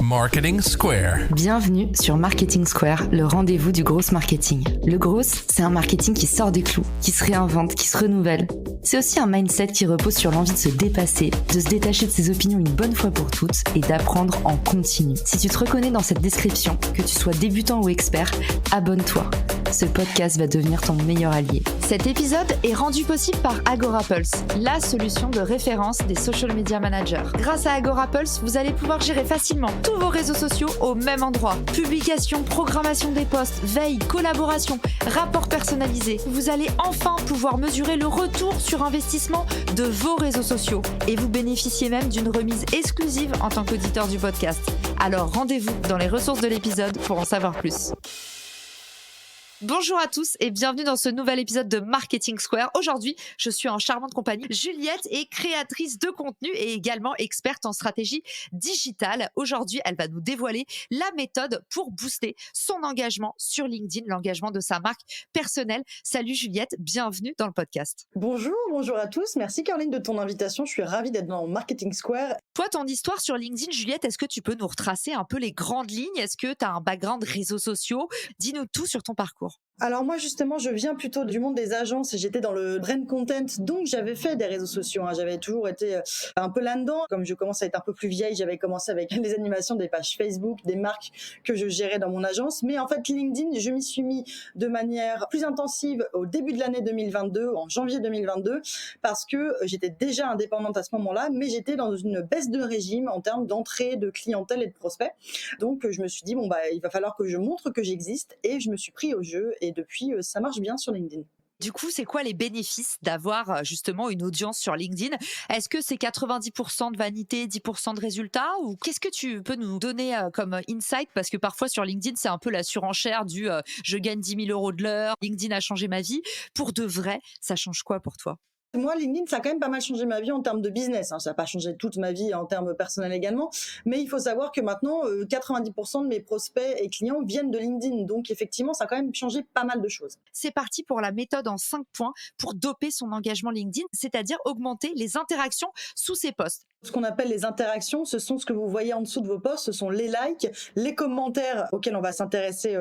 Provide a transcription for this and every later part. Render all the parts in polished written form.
Marketing Square. Bienvenue sur Marketing Square, le rendez-vous du gros marketing. Le gros, c'est un marketing qui sort des clous, qui se réinvente, qui se renouvelle. C'est aussi un mindset qui repose sur l'envie de se dépasser, de se détacher de ses opinions une bonne fois pour toutes et d'apprendre en continu. Si tu te reconnais dans cette description, que tu sois débutant ou expert, abonne-toi. Ce podcast va devenir ton meilleur allié. Cet épisode est rendu possible par AgoraPulse, la solution de référence des social media managers. Grâce à AgoraPulse, vous allez pouvoir gérer facilement tous vos réseaux sociaux au même endroit. Publication, programmation des posts, veille, collaboration, rapport personnalisé. Vous allez enfin pouvoir mesurer le retour sur investissement de vos réseaux sociaux. Et vous bénéficiez même d'une remise exclusive en tant qu'auditeur du podcast. Alors rendez-vous dans les ressources de l'épisode pour en savoir plus. Bonjour à tous et bienvenue dans ce nouvel épisode de Marketing Square. Aujourd'hui, je suis en charmante compagnie. Juliette est créatrice de contenu et également experte en stratégie digitale. Aujourd'hui, elle va nous dévoiler la méthode pour booster son engagement sur LinkedIn, l'engagement de sa marque personnelle. Salut Juliette, bienvenue dans le podcast. Bonjour à tous. Merci Caroline de ton invitation. Je suis ravie d'être dans Marketing Square. Toi, ton histoire sur LinkedIn, Juliette, est-ce que tu peux nous retracer un peu les grandes lignes? Est-ce que tu as un background réseaux sociaux? Dis-nous tout sur ton parcours. Alors moi justement, je viens plutôt du monde des agences et j'étais dans le brand content, donc j'avais fait des réseaux sociaux. J'avais toujours été un peu là-dedans. Comme je commence à être un peu plus vieille, j'avais commencé avec les animations des pages Facebook, des marques que je gérais dans mon agence. Mais en fait, LinkedIn, je m'y suis mis de manière plus intensive au début de l'année 2022, en janvier 2022, parce que j'étais déjà indépendante à ce moment-là, mais j'étais dans une baisse de régime en termes d'entrée, de clientèle et de prospects. Donc je me suis dit, il va falloir que je montre que j'existe et je me suis pris au jeu. Et depuis, ça marche bien sur LinkedIn. Du coup, c'est quoi les bénéfices d'avoir justement une audience sur LinkedIn? Est-ce que c'est 90% de vanité, 10% de résultats? Ou qu'est-ce que tu peux nous donner comme insight? Parce que parfois sur LinkedIn, c'est un peu la surenchère du je gagne 10 000 € de l'heure, LinkedIn a changé ma vie. Pour de vrai, ça change quoi pour toi? Moi, LinkedIn, ça a quand même pas mal changé ma vie en termes de business. Ça n'a pas changé toute ma vie en termes personnels également. Mais il faut savoir que maintenant, 90% de mes prospects et clients viennent de LinkedIn. Donc, effectivement, ça a quand même changé pas mal de choses. C'est parti pour la méthode en 5 points pour doper son engagement LinkedIn, c'est-à-dire augmenter les interactions sous ses posts. Ce qu'on appelle les interactions, ce sont ce que vous voyez en dessous de vos posts, ce sont les likes, les commentaires auxquels on va s'intéresser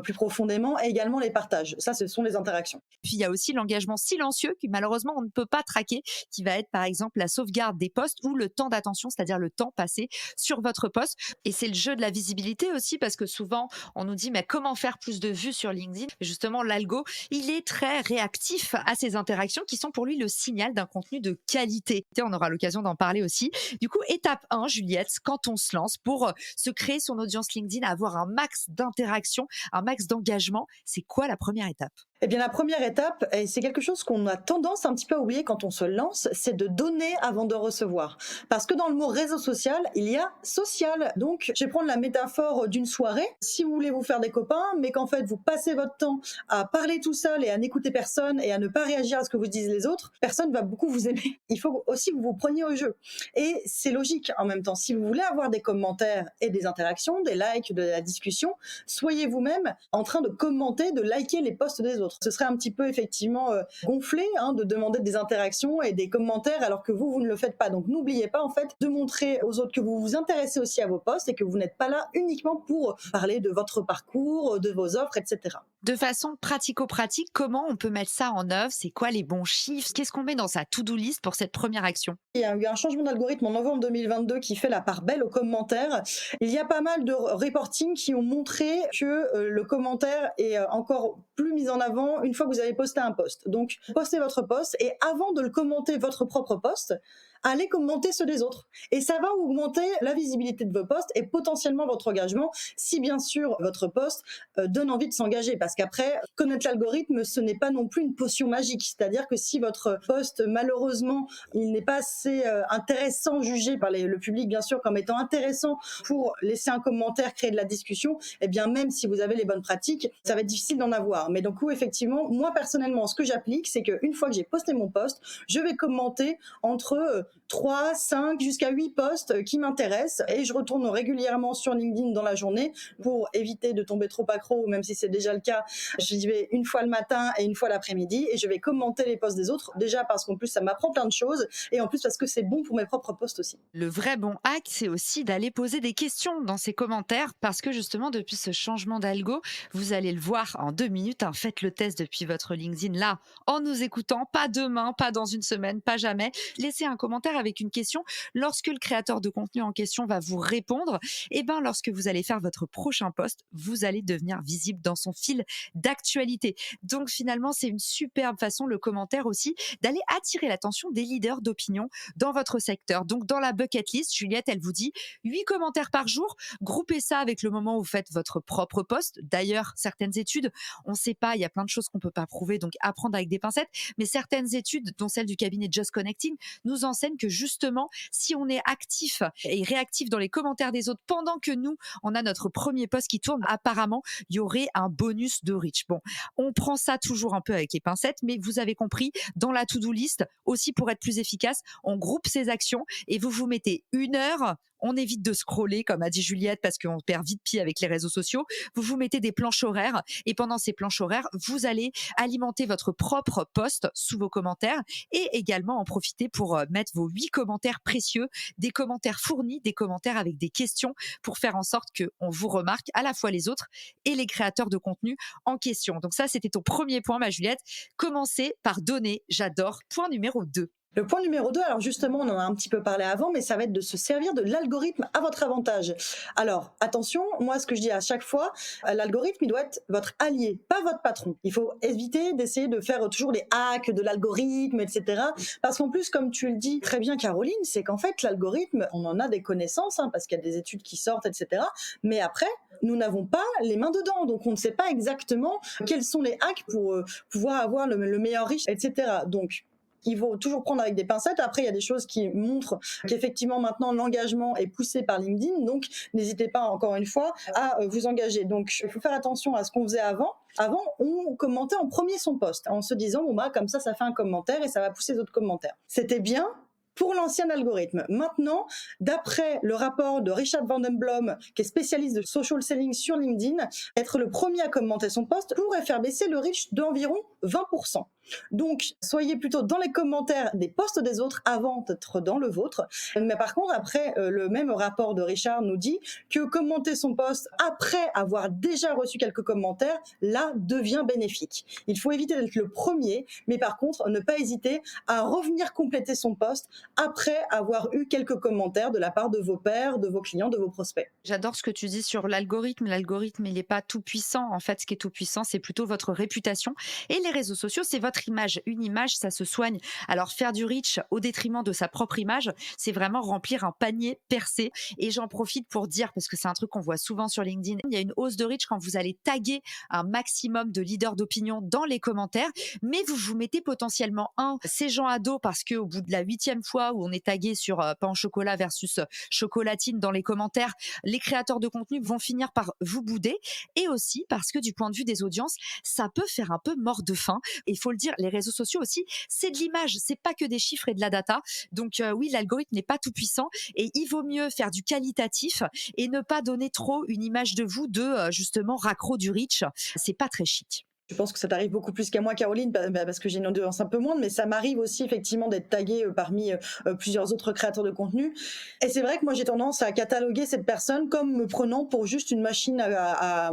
plus profondément et également les partages. Ça, ce sont les interactions. Puis, il y a aussi l'engagement silencieux qui, malheureusement, on ne peut pas traquer, qui va être, par exemple, la sauvegarde des posts ou le temps d'attention, c'est-à-dire le temps passé sur votre post. Et c'est le jeu de la visibilité aussi, parce que souvent, on nous dit, mais comment faire plus de vues sur LinkedIn? Et justement, l'algo, il est très réactif à ces interactions qui sont pour lui le signal d'un contenu de qualité. On aura l'occasion d'en parler aussi. Du coup, étape 1, Juliette, quand on se lance pour se créer son audience LinkedIn, avoir un max d'interactions, un max d'engagement, c'est quoi la première étape? Eh bien, la première étape, et c'est quelque chose qu'on a tendance un petit peu à oublier quand on se lance, c'est de donner avant de recevoir. Parce que dans le mot réseau social, il y a social. Donc, je vais prendre la métaphore d'une soirée. Si vous voulez vous faire des copains, mais qu'en fait, vous passez votre temps à parler tout seul et à n'écouter personne et à ne pas réagir à ce que vous disent les autres, personne va beaucoup vous aimer. Il faut aussi que vous vous preniez au jeu. Et c'est logique en même temps. Si vous voulez avoir des commentaires et des interactions, des likes, de la discussion, soyez vous-même en train de commenter, de liker les posts des autres. Ce serait un petit peu effectivement gonflé de demander des interactions et des commentaires alors que vous ne le faites pas. Donc n'oubliez pas en fait de montrer aux autres que vous vous intéressez aussi à vos posts et que vous n'êtes pas là uniquement pour parler de votre parcours, de vos offres, etc. De façon pratico-pratique, comment on peut mettre ça en œuvre? C'est quoi les bons chiffres? Qu'est-ce qu'on met dans sa to-do list pour cette première action? Il y a eu un changement d'algorithme en novembre 2022 qui fait la part belle aux commentaires. Il y a pas mal de reporting qui ont montré que le commentaire est encore plus mis en avant une fois que vous avez posté un post. Donc, postez votre post et avant de le commenter votre propre post, allez commenter ceux des autres. Et ça va augmenter la visibilité de vos posts et potentiellement votre engagement si bien sûr votre post donne envie de s'engager. Parce qu'après, connaître l'algorithme, ce n'est pas non plus une potion magique. C'est-à-dire que si votre post, malheureusement, il n'est pas assez intéressant, jugé par le public bien sûr comme étant intéressant pour laisser un commentaire, créer de la discussion, eh bien même si vous avez les bonnes pratiques, ça va être difficile d'en avoir. Mais donc effectivement, moi personnellement, ce que j'applique, c'est qu'une fois que j'ai posté mon post, je vais commenter entre 3, 5, jusqu'à 8 posts qui m'intéressent et je retourne régulièrement sur LinkedIn dans la journée pour éviter de tomber trop accro, même si c'est déjà le cas. J'y vais une fois le matin et une fois l'après-midi et je vais commenter les posts des autres, déjà parce qu'en plus ça m'apprend plein de choses et en plus parce que c'est bon pour mes propres posts aussi. Le vrai bon hack, c'est aussi d'aller poser des questions dans ces commentaires parce que justement, depuis ce changement d'algo, vous allez le voir en 2 minutes. Faites le test depuis votre LinkedIn là, en nous écoutant, pas demain, pas dans une semaine, pas jamais. Laissez un commentaire avec une question. Lorsque le créateur de contenu en question va vous répondre, et ben lorsque vous allez faire votre prochain post, vous allez devenir visible dans son fil d'actualité. Donc finalement, c'est une superbe façon, le commentaire aussi, d'aller attirer l'attention des leaders d'opinion dans votre secteur. Donc dans la bucket list, Juliette, elle vous dit 8 commentaires par jour. Groupez ça avec le moment où vous faites votre propre post. D'ailleurs, certaines études, on ne sait pas, il y a plein de choses qu'on ne peut pas prouver, donc apprendre avec des pincettes, mais certaines études, dont celle du cabinet Just Connecting, nous enseignent que justement, si on est actif et réactif dans les commentaires des autres pendant que nous, on a notre premier post qui tourne, apparemment, il y aurait un bonus de reach. Bon, on prend ça toujours un peu avec les pincettes, mais vous avez compris, dans la to-do list, aussi pour être plus efficace, on groupe ces actions et vous mettez 1 heure. On évite de scroller, comme a dit Juliette, parce qu'on perd vite pied avec les réseaux sociaux. Vous mettez des planches horaires et pendant ces planches horaires, vous allez alimenter votre propre post sous vos commentaires et également en profiter pour mettre vos 8 commentaires précieux, des commentaires fournis, des commentaires avec des questions pour faire en sorte qu'on vous remarque à la fois les autres et les créateurs de contenu en question. Donc ça, c'était ton premier point, ma Juliette. Commencez par donner, j'adore. Point numéro 2. Le point numéro 2, alors justement, on en a un petit peu parlé avant, mais ça va être de se servir de l'algorithme à votre avantage. Alors, attention, moi, ce que je dis à chaque fois, l'algorithme, il doit être votre allié, pas votre patron. Il faut éviter d'essayer de faire toujours les hacks de l'algorithme, etc. Parce qu'en plus, comme tu le dis très bien, Caroline, c'est qu'en fait, l'algorithme, on en a des connaissances, parce qu'il y a des études qui sortent, etc. Mais après, nous n'avons pas les mains dedans, donc on ne sait pas exactement quels sont les hacks pour pouvoir avoir le meilleur riche, etc. Donc, il faut toujours prendre avec des pincettes. Après, il y a des choses qui montrent qu'effectivement, maintenant, l'engagement est poussé par LinkedIn. Donc, n'hésitez pas, encore une fois, à vous engager. Donc, il faut faire attention à ce qu'on faisait avant. Avant, on commentait en premier son post, en se disant, bon, bah, comme ça fait un commentaire et ça va pousser les autres commentaires. C'était bien pour l'ancien algorithme. Maintenant, d'après le rapport de Richard Van Den Blom, qui est spécialiste de social selling sur LinkedIn, être le premier à commenter son post pourrait faire baisser le reach d'environ 20%. Donc, soyez plutôt dans les commentaires des posts des autres avant d'être dans le vôtre. Mais par contre, après, le même rapport de Richard nous dit que commenter son post après avoir déjà reçu quelques commentaires, là, devient bénéfique. Il faut éviter d'être le premier, mais par contre, ne pas hésiter à revenir compléter son post après avoir eu quelques commentaires de la part de vos pairs, de vos clients, de vos prospects. J'adore ce que tu dis sur l'algorithme. L'algorithme, il n'est pas tout puissant. En fait, ce qui est tout puissant, c'est plutôt votre réputation. Et les réseaux sociaux, c'est votre image. Une image, ça se soigne. Alors, faire du reach au détriment de sa propre image, c'est vraiment remplir un panier percé. Et j'en profite pour dire, parce que c'est un truc qu'on voit souvent sur LinkedIn, il y a une hausse de reach quand vous allez taguer un maximum de leaders d'opinion dans les commentaires, mais vous mettez potentiellement ces gens à dos parce qu'au bout de la 8e fois où on est tagué sur pain au chocolat versus chocolatine dans les commentaires, les créateurs de contenu vont finir par vous bouder, et aussi parce que du point de vue des audiences, ça peut faire un peu mort de faim. Et il faut le dire, les réseaux sociaux aussi, c'est de l'image, c'est pas que des chiffres et de la data. Donc oui, l'algorithme n'est pas tout puissant et il vaut mieux faire du qualitatif et ne pas donner trop une image de vous de justement raccro du reach. C'est pas très chic. Je pense que ça t'arrive beaucoup plus qu'à moi, Caroline, parce que j'ai une audience un peu moindre, mais ça m'arrive aussi effectivement d'être taguée parmi plusieurs autres créateurs de contenu. Et c'est vrai que moi j'ai tendance à cataloguer cette personne comme me prenant pour juste une machine à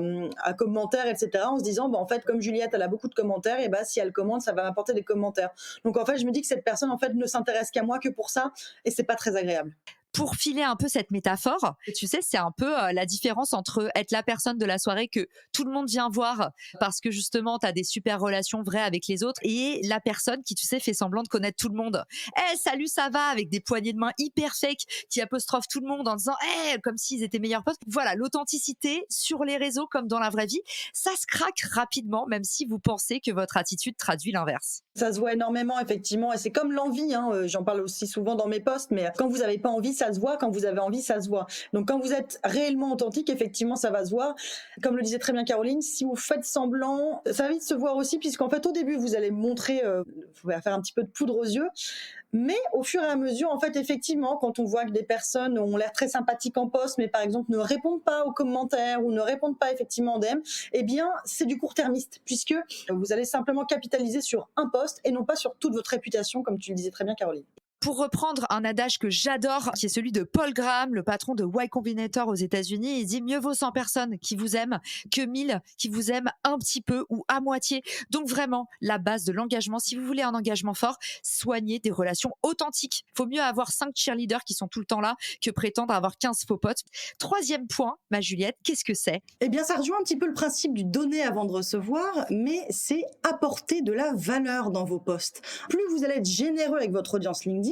commentaires, etc. En se disant, en fait, comme Juliette, elle a beaucoup de commentaires, et si elle commente, ça va m'apporter des commentaires. Donc en fait, je me dis que cette personne en fait ne s'intéresse qu'à moi que pour ça, et c'est pas très agréable. Pour filer un peu cette métaphore, tu sais, c'est un peu la différence entre être la personne de la soirée que tout le monde vient voir parce que justement, tu as des super relations vraies avec les autres, et la personne qui, tu sais, fait semblant de connaître tout le monde. Salut, ça va, avec des poignées de main hyper fake qui apostrophent tout le monde en disant comme s'ils étaient meilleurs potes. Voilà, l'authenticité sur les réseaux comme dans la vraie vie, ça se craque rapidement, même si vous pensez que votre attitude traduit l'inverse. Ça se voit énormément, effectivement, et c'est comme l'envie, j'en parle aussi souvent dans mes posts, mais quand vous n'avez pas envie, ça se voit. Quand vous avez envie, ça se voit. Donc, quand vous êtes réellement authentique, effectivement, ça va se voir. Comme le disait très bien Caroline, si vous faites semblant, ça va vite se voir aussi, puisqu'en fait, au début, vous allez montrer, vous allez faire un petit peu de poudre aux yeux. Mais au fur et à mesure, en fait, effectivement, quand on voit que des personnes ont l'air très sympathiques en post, mais par exemple ne répondent pas aux commentaires ou ne répondent pas effectivement en DM, eh bien, c'est du court-termiste, puisque vous allez simplement capitaliser sur un post et non pas sur toute votre réputation, comme tu le disais très bien, Caroline. Pour reprendre un adage que j'adore, qui est celui de Paul Graham, le patron de Y Combinator aux États-Unis, il dit mieux vaut 100 personnes qui vous aiment que 1000 qui vous aiment un petit peu ou à moitié. Donc vraiment, la base de l'engagement, si vous voulez un engagement fort, soignez des relations authentiques. Faut mieux avoir 5 cheerleaders qui sont tout le temps là que prétendre avoir 15 faux potes. Troisième point, ma Juliette, qu'est-ce que c'est? Eh bien, ça rejoint un petit peu le principe du donner avant de recevoir, mais c'est apporter de la valeur dans vos posts. Plus vous allez être généreux avec votre audience LinkedIn,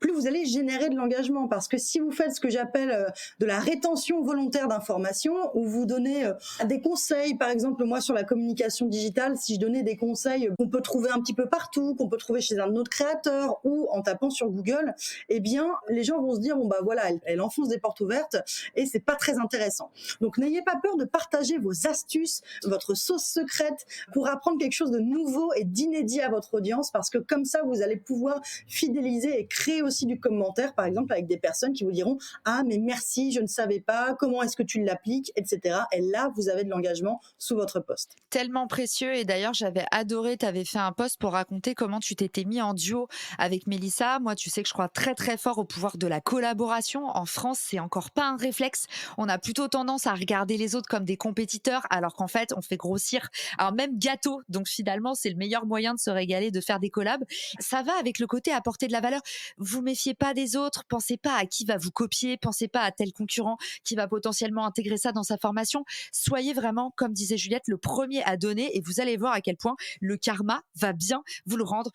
plus vous allez générer de l'engagement. Parce que si vous faites ce que j'appelle de la rétention volontaire d'informations, où vous donnez des conseils, par exemple, moi sur la communication digitale, si je donnais des conseils qu'on peut trouver un petit peu partout, qu'on peut trouver chez un autre créateur ou en tapant sur Google, eh bien, les gens vont se dire, bon bah voilà, elle enfonce des portes ouvertes et c'est pas très intéressant. Donc, n'ayez pas peur de partager vos astuces, votre sauce secrète pour apprendre quelque chose de nouveau et d'inédit à votre audience, parce que comme ça, vous allez pouvoir fidéliser et créer aussi du commentaire, par exemple, avec des personnes qui vous diront « Ah, mais merci, je ne savais pas, comment est-ce que tu l'appliques ?» etc. Et là, vous avez de l'engagement sous votre post. Tellement précieux. Et d'ailleurs, j'avais adoré, tu avais fait un post pour raconter comment tu t'étais mis en duo avec Mélissa. Moi, tu sais que je crois très très fort au pouvoir de la collaboration. En France, c'est encore pas un réflexe. On a plutôt tendance à regarder les autres comme des compétiteurs, alors qu'en fait, on fait grossir un même gâteau. Donc finalement, c'est le meilleur moyen de se régaler, de faire des collabs. Ça va avec le côté apporter de la valeur. Vous méfiez pas des autres, pensez pas à qui va vous copier, pensez pas à tel concurrent qui va potentiellement intégrer ça dans sa formation. Soyez vraiment, comme disait Juliette, le premier à donner et vous allez voir à quel point le karma va bien vous le rendre.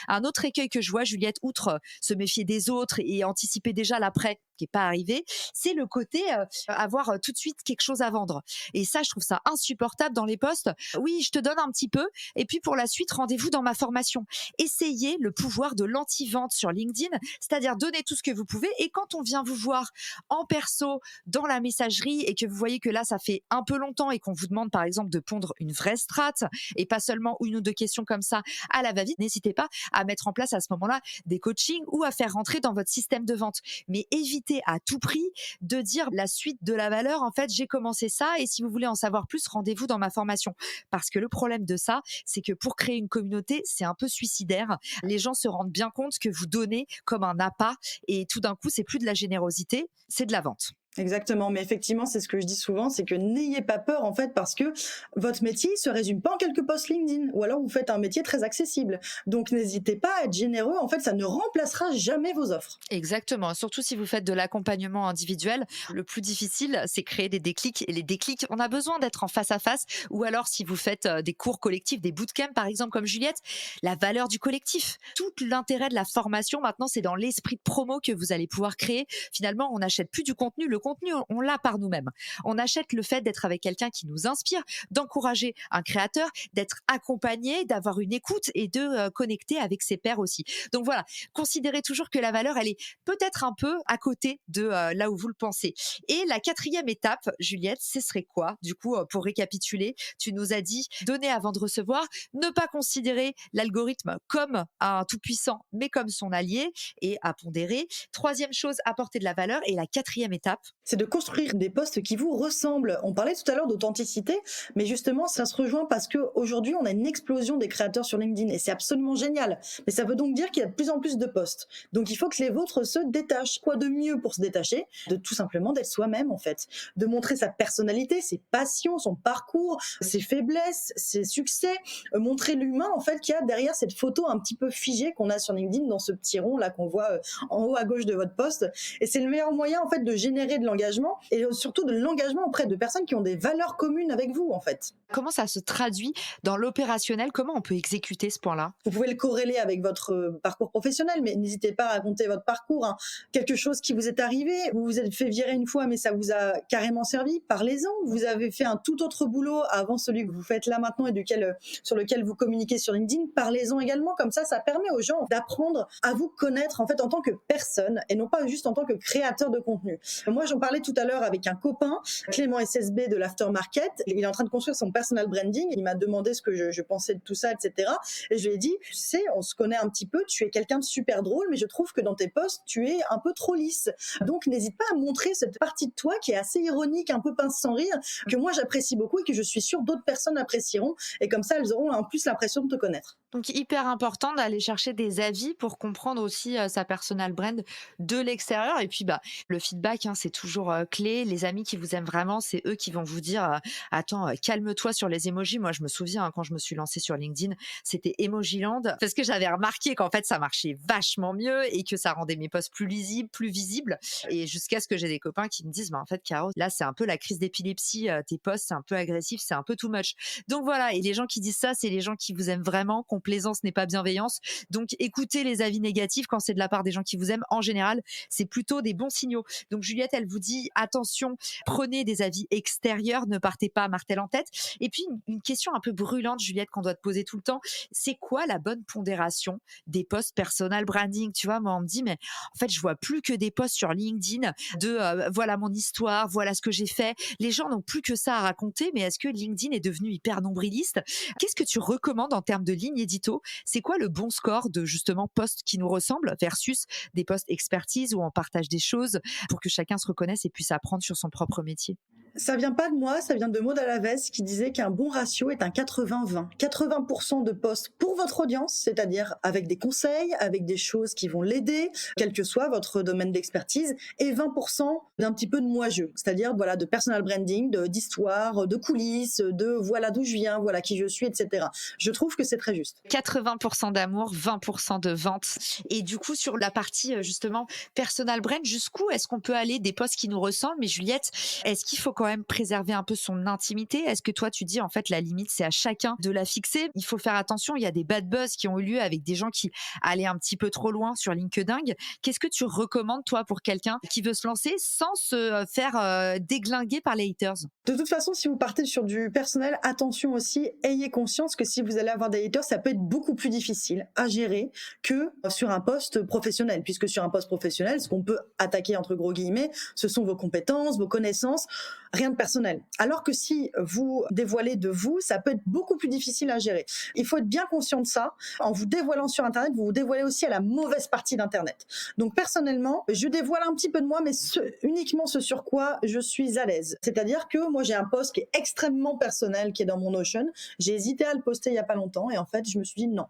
Un autre écueil que je vois, Juliette, outre se méfier des autres et anticiper déjà l'après qui est pas arrivé, c'est le côté avoir tout de suite quelque chose à vendre. Et ça, je trouve ça insupportable dans les posts. Oui, je te donne un petit peu et puis pour la suite, rendez-vous dans ma formation. Essayez le pouvoir de l'anti-vente sur LinkedIn, c'est-à-dire donner tout ce que vous pouvez et quand on vient vous voir en perso dans la messagerie et que vous voyez que là, ça fait un peu longtemps et qu'on vous demande par exemple de pondre une vraie strate et pas seulement une ou deux questions comme ça à la va-vite, n'hésitez pas à mettre en place à ce moment-là des coachings ou à faire rentrer dans votre système de vente. Mais évitez à tout prix de dire la suite de la valeur. En fait, j'ai commencé ça et si vous voulez en savoir plus, rendez-vous dans ma formation. Parce que le problème de ça, c'est que pour créer une communauté, c'est un peu suicidaire. Les gens se rendent bien compte que vous donnez comme un appât et tout d'un coup, c'est plus de la générosité, c'est de la vente. Exactement, mais effectivement, c'est ce que je dis souvent, c'est que n'ayez pas peur en fait, parce que votre métier se résume pas en quelques posts LinkedIn, ou alors vous faites un métier très accessible. Donc n'hésitez pas à être généreux, en fait, ça ne remplacera jamais vos offres. Exactement, surtout si vous faites de l'accompagnement individuel, le plus difficile, c'est créer des déclics. Et les déclics, on a besoin d'être en face à face, ou alors si vous faites des cours collectifs, des bootcamps par exemple comme Juliette, la valeur du collectif. Tout l'intérêt de la formation maintenant, c'est dans l'esprit de promo que vous allez pouvoir créer. Finalement, on n'achète plus du contenu, le contenu, on l'a par nous-mêmes. On achète le fait d'être avec quelqu'un qui nous inspire, d'encourager un créateur, d'être accompagné, d'avoir une écoute et de connecter avec ses pairs aussi. Donc voilà, considérez toujours que la valeur, elle est peut-être un peu à côté de là où vous le pensez. Et la quatrième étape, Juliette, ce serait quoi? Du coup, pour récapituler, tu nous as dit donner avant de recevoir, ne pas considérer l'algorithme comme un tout-puissant, mais comme son allié et à pondérer. Troisième chose, apporter de la valeur. Et la quatrième étape, c'est de construire des posts qui vous ressemblent. On parlait tout à l'heure d'authenticité, mais justement, ça se rejoint parce qu'aujourd'hui, on a une explosion des créateurs sur LinkedIn et c'est absolument génial. Mais ça veut donc dire qu'il y a de plus en plus de posts. Donc, il faut que les vôtres se détachent. Quoi de mieux pour se détacher? De tout simplement d'être soi-même, en fait. De montrer sa personnalité, ses passions, son parcours, ses faiblesses, ses succès. Montrer l'humain, en fait, qu'il y a derrière cette photo un petit peu figée qu'on a sur LinkedIn dans ce petit rond là qu'on voit en haut à gauche de votre post. Et c'est le meilleur moyen, en fait, de générer de de l'engagement et surtout de l'engagement auprès de personnes qui ont des valeurs communes avec vous, en fait. Comment ça se traduit dans l'opérationnel? Comment on peut exécuter ce point-là? Vous pouvez le corréler avec votre parcours professionnel, mais n'hésitez pas à raconter votre parcours, hein. Quelque chose qui vous est arrivé, vous vous êtes fait virer une fois, mais ça vous a carrément servi, parlez-en. Vous avez fait un tout autre boulot avant celui que vous faites là maintenant et sur lequel vous communiquez sur LinkedIn, parlez-en également. Comme ça permet aux gens d'apprendre à vous connaître en fait en tant que personne et non pas juste en tant que créateur de contenu. Moi, j'en parlais tout à l'heure avec un copain, Clément SSB de l'Aftermarket. Il est en train de construire son personal branding. Il m'a demandé ce que je pensais de tout ça, etc. Et je lui ai dit, tu sais, on se connaît un petit peu, tu es quelqu'un de super drôle, mais je trouve que dans tes posts, tu es un peu trop lisse. Donc, n'hésite pas à montrer cette partie de toi qui est assez ironique, un peu pince sans rire, que moi, j'apprécie beaucoup et que je suis sûre d'autres personnes apprécieront. Et comme ça, elles auront en plus l'impression de te connaître. Donc hyper important d'aller chercher des avis pour comprendre aussi sa personal brand de l'extérieur. Et puis le feedback, hein, c'est toujours clé. Les amis qui vous aiment vraiment, c'est eux qui vont vous dire attends, calme-toi sur les emojis. Moi, je me souviens quand je me suis lancée sur LinkedIn, c'était Emojiland parce que j'avais remarqué qu'en fait ça marchait vachement mieux et que ça rendait mes posts plus lisibles, plus visibles. Et jusqu'à ce que j'ai des copains qui me disent en fait Caro, là c'est un peu la crise d'épilepsie, tes posts c'est un peu agressif, c'est un peu too much. Donc voilà, et les gens qui disent ça, c'est les gens qui vous aiment vraiment. Complaisance n'est pas bienveillance. Donc écoutez les avis négatifs quand c'est de la part des gens qui vous aiment. En général, c'est plutôt des bons signaux. Donc Juliette, elle vous dit attention, prenez des avis extérieurs, ne partez pas martel en tête. Et puis une question un peu brûlante, Juliette, qu'on doit te poser tout le temps, c'est quoi la bonne pondération des posts personal branding? Tu vois, moi on me dit mais en fait je vois plus que des posts sur LinkedIn de voilà mon histoire, voilà ce que j'ai fait. Les gens n'ont plus que ça à raconter, mais est-ce que LinkedIn est devenu hyper nombriliste? Qu'est-ce que tu recommandes en termes de ligne édito? C'est quoi le bon score de justement posts qui nous ressemblent versus des posts expertise où on partage des choses pour que chacun se reconnaisse et puisse apprendre sur son propre métier? Ça vient pas de moi, ça vient de Maud Alavès qui disait qu'un bon ratio est un 80-20. 80% de posts pour votre audience, c'est-à-dire avec des conseils, avec des choses qui vont l'aider, quel que soit votre domaine d'expertise, et 20% d'un petit peu de moi-je, c'est-à-dire voilà de personal branding, d'histoire, de coulisses, de voilà d'où je viens, voilà qui je suis, etc. Je trouve que c'est très juste. 80% d'amour, 20% de vente. Et du coup, sur la partie justement personal brand, jusqu'où est-ce qu'on peut aller des posts qui nous ressemblent? Mais Juliette, est-ce qu'il faut quand même préserver un peu son intimité? Est-ce que toi tu dis en fait la limite c'est à chacun de la fixer? Il faut faire attention, il y a des bad buzz qui ont eu lieu avec des gens qui allaient un petit peu trop loin sur LinkedIn. Qu'est-ce que tu recommandes toi pour quelqu'un qui veut se lancer sans se faire déglinguer par les haters? De toute façon, si vous partez sur du personnel, attention aussi, ayez conscience que si vous allez avoir des haters, ça peut être beaucoup plus difficile à gérer que sur un poste professionnel, puisque sur un poste professionnel, ce qu'on peut attaquer entre gros guillemets, ce sont vos compétences, vos connaissances, rien de personnel. Alors que si vous dévoilez de vous, ça peut être beaucoup plus difficile à gérer. Il faut être bien conscient de ça. En vous dévoilant sur Internet, vous vous dévoilez aussi à la mauvaise partie d'Internet. Donc personnellement, je dévoile un petit peu de moi, mais uniquement ce sur quoi je suis à l'aise. C'est-à-dire que moi, j'ai un post qui est extrêmement personnel, qui est dans mon Notion. J'ai hésité à le poster il y a pas longtemps et en fait, je me suis dit non.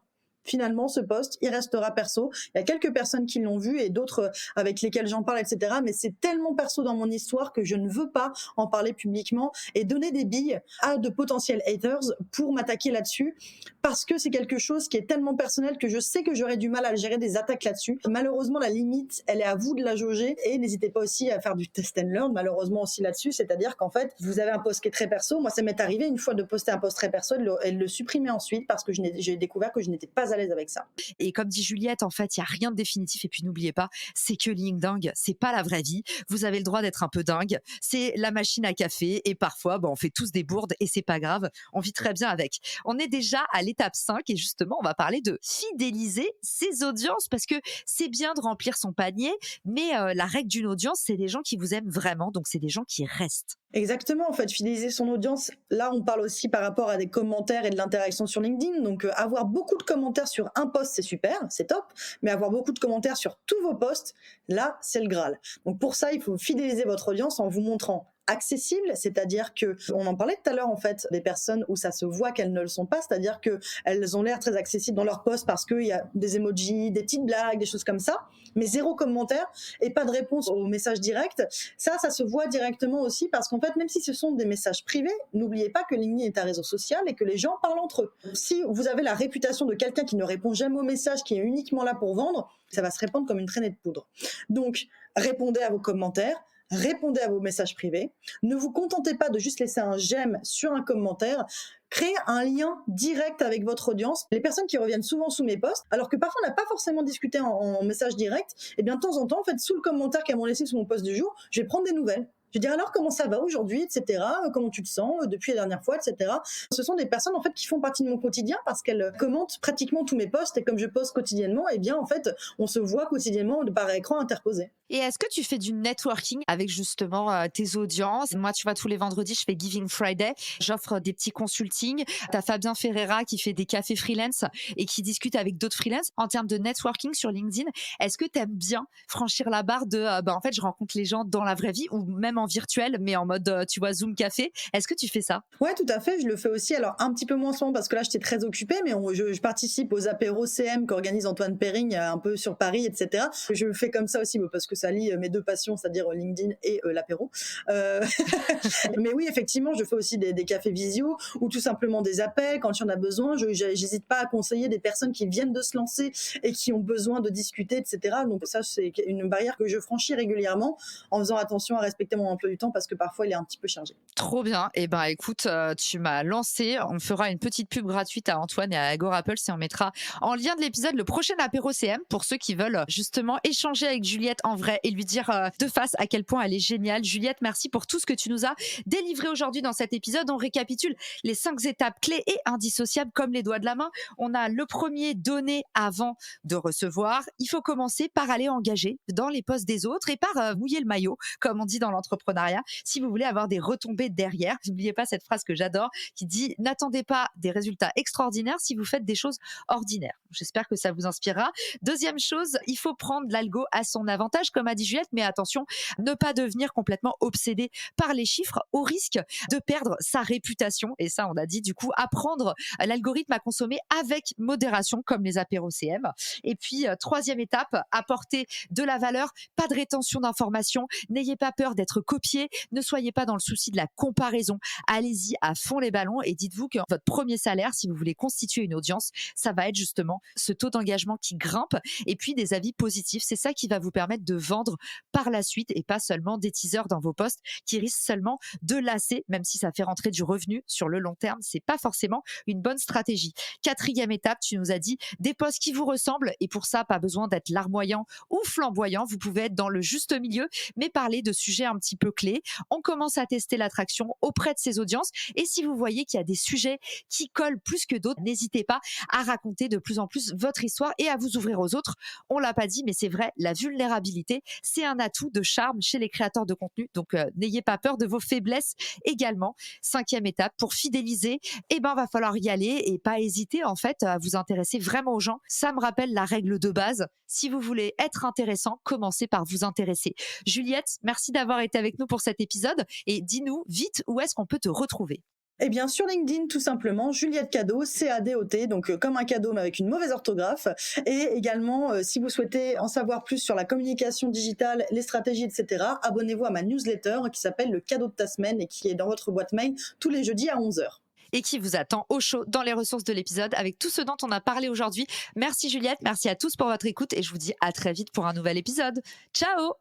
Finalement, ce post, il restera perso. Il y a quelques personnes qui l'ont vu et d'autres avec lesquelles j'en parle, etc. Mais c'est tellement perso dans mon histoire que je ne veux pas en parler publiquement et donner des billes à de potentiels haters pour m'attaquer là-dessus parce que c'est quelque chose qui est tellement personnel que je sais que j'aurais du mal à gérer des attaques là-dessus. Malheureusement, la limite, elle est à vous de la jauger et n'hésitez pas aussi à faire du test and learn, malheureusement aussi là-dessus. C'est-à-dire qu'en fait, vous avez un post qui est très perso. Moi, ça m'est arrivé une fois de poster un post très perso et de le supprimer ensuite parce que j'ai découvert que je n'étais pas à l'aise avec ça. Et comme dit Juliette, en fait, il y a rien de définitif. Et puis n'oubliez pas, c'est que LinkedIn, c'est pas la vraie vie. Vous avez le droit d'être un peu dingue. C'est la machine à café. Et parfois, on fait tous des bourdes et c'est pas grave. On vit très bien avec. On est déjà à l'étape 5 et justement, on va parler de fidéliser ses audiences parce que c'est bien de remplir son panier, mais la règle d'une audience, c'est des gens qui vous aiment vraiment. Donc, c'est des gens qui restent. Exactement, en fait, fidéliser son audience. Là, on parle aussi par rapport à des commentaires et de l'interaction sur LinkedIn. Donc, avoir beaucoup de commentaires sur un post, c'est super, c'est top. Mais avoir beaucoup de commentaires sur tous vos posts, là, c'est le Graal. Donc, pour ça, il faut fidéliser votre audience en vous montrant accessible, c'est-à-dire que on en parlait tout à l'heure en fait des personnes où ça se voit qu'elles ne le sont pas, c'est-à-dire que elles ont l'air très accessibles dans leurs posts parce qu'il y a des emojis, des petites blagues, des choses comme ça, mais zéro commentaire et pas de réponse aux messages directs. Ça se voit directement aussi parce qu'en fait même si ce sont des messages privés, n'oubliez pas que LinkedIn est un réseau social et que les gens parlent entre eux. Si vous avez la réputation de quelqu'un qui ne répond jamais aux messages, qui est uniquement là pour vendre, ça va se répandre comme une traînée de poudre. Donc répondez à vos commentaires, répondez à vos messages privés. Ne vous contentez pas de juste laisser un j'aime sur un commentaire. Créez un lien direct avec votre audience. Les personnes qui reviennent souvent sous mes posts, alors que parfois on n'a pas forcément discuté en message direct, et bien de temps en temps, en fait, sous le commentaire qu'elles m'ont laissé sous mon post du jour, je vais prendre des nouvelles. Je vais dire alors comment ça va aujourd'hui, etc. Comment tu te sens depuis la dernière fois, etc. Ce sont des personnes en fait qui font partie de mon quotidien parce qu'elles commentent pratiquement tous mes posts et comme je poste quotidiennement, eh bien en fait on se voit quotidiennement par écran interposé. Et est-ce que tu fais du networking avec justement tes audiences? Moi, tu vois, tous les vendredis, je fais Giving Friday. J'offre des petits consultings. T'as Fabien Ferreira qui fait des cafés freelance et qui discute avec d'autres freelance. En termes de networking sur LinkedIn, est-ce que t'aimes bien franchir la barre de en fait, je rencontre les gens dans la vraie vie ou même en virtuel, mais en mode, tu vois, Zoom café? Est-ce que tu fais ça? Ouais, tout à fait. Je le fais aussi. Alors, un petit peu moins souvent parce que là, j'étais très occupée, mais je participe aux apéros CM qu'organise Antoine Perring un peu sur Paris, etc. Je le fais comme ça aussi parce que ça lie mes deux passions, c'est-à-dire LinkedIn et l'apéro. Mais oui, effectivement, je fais aussi des cafés visio ou tout simplement des appels quand il y en a besoin. J'hésite pas à conseiller des personnes qui viennent de se lancer et qui ont besoin de discuter, etc. Donc ça, c'est une barrière que je franchis régulièrement en faisant attention à respecter mon emploi du temps parce que parfois, il est un petit peu chargé. Trop bien. Eh ben, écoute, tu m'as lancé. On fera une petite pub gratuite à Antoine et à Agorapulse et on mettra en lien de l'épisode le prochain apéro CM pour ceux qui veulent justement échanger avec Juliette en vrai et lui dire de face à quel point elle est géniale. Juliette, merci pour tout ce que tu nous as délivré aujourd'hui dans cet épisode. On récapitule les 5 étapes clés et indissociables comme les doigts de la main. On a le premier, donner avant de recevoir. Il faut commencer par aller engager dans les posts des autres et par mouiller le maillot, comme on dit dans l'entrepreneuriat, si vous voulez avoir des retombées derrière. N'oubliez pas cette phrase que j'adore qui dit « N'attendez pas des résultats extraordinaires si vous faites des choses ordinaires ». J'espère que ça vous inspirera. Deuxième chose, il faut prendre l'algo à son avantage, comme a dit Juliette, mais attention, ne pas devenir complètement obsédé par les chiffres au risque de perdre sa réputation. Et ça, on a dit, du coup, apprendre l'algorithme à consommer avec modération, comme les apéros CM. Et puis, troisième étape, apporter de la valeur, pas de rétention d'informations. N'ayez pas peur d'être copié. Ne soyez pas dans le souci de la comparaison. Allez-y à fond les ballons et dites-vous que votre premier salaire, si vous voulez constituer une audience, ça va être justement ce taux d'engagement qui grimpe et puis des avis positifs. C'est ça qui va vous permettre de vendre par la suite et pas seulement des teasers dans vos posts qui risquent seulement de lasser, même si ça fait rentrer du revenu sur le long terme. C'est pas forcément une bonne stratégie. Quatrième étape, tu nous as dit des posts qui vous ressemblent et pour ça, pas besoin d'être larmoyant ou flamboyant. Vous pouvez être dans le juste milieu, mais parler de sujets un petit peu clés. On commence à tester l'attraction auprès de ses audiences et si vous voyez qu'il y a des sujets qui collent plus que d'autres, n'hésitez pas à raconter de plus en plus votre histoire et à vous ouvrir aux autres. On l'a pas dit, mais c'est vrai, la vulnérabilité, c'est un atout de charme chez les créateurs de contenu. Donc, n'ayez pas peur de vos faiblesses également. Cinquième étape, pour fidéliser, va falloir y aller et pas hésiter en fait à vous intéresser vraiment aux gens. Ça me rappelle la règle de base. Si vous voulez être intéressant, commencez par vous intéresser. Juliette, merci d'avoir été avec nous pour cet épisode et dis-nous vite où est-ce qu'on peut te retrouver. Eh bien, sur LinkedIn, tout simplement, Juliette Cadeau, C-A-D-O-T, donc comme un cadeau mais avec une mauvaise orthographe. Et également, si vous souhaitez en savoir plus sur la communication digitale, les stratégies, etc., abonnez-vous à ma newsletter qui s'appelle Le cadeau de ta semaine et qui est dans votre boîte mail tous les jeudis à 11h. Et qui vous attend au chaud dans les ressources de l'épisode avec tout ce dont on a parlé aujourd'hui. Merci Juliette, merci à tous pour votre écoute et je vous dis à très vite pour un nouvel épisode. Ciao!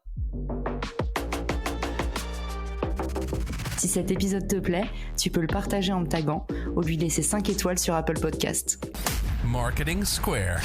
Si cet épisode te plaît, tu peux le partager en me taguant ou lui laisser 5 étoiles sur Apple Podcasts. Marketing Square.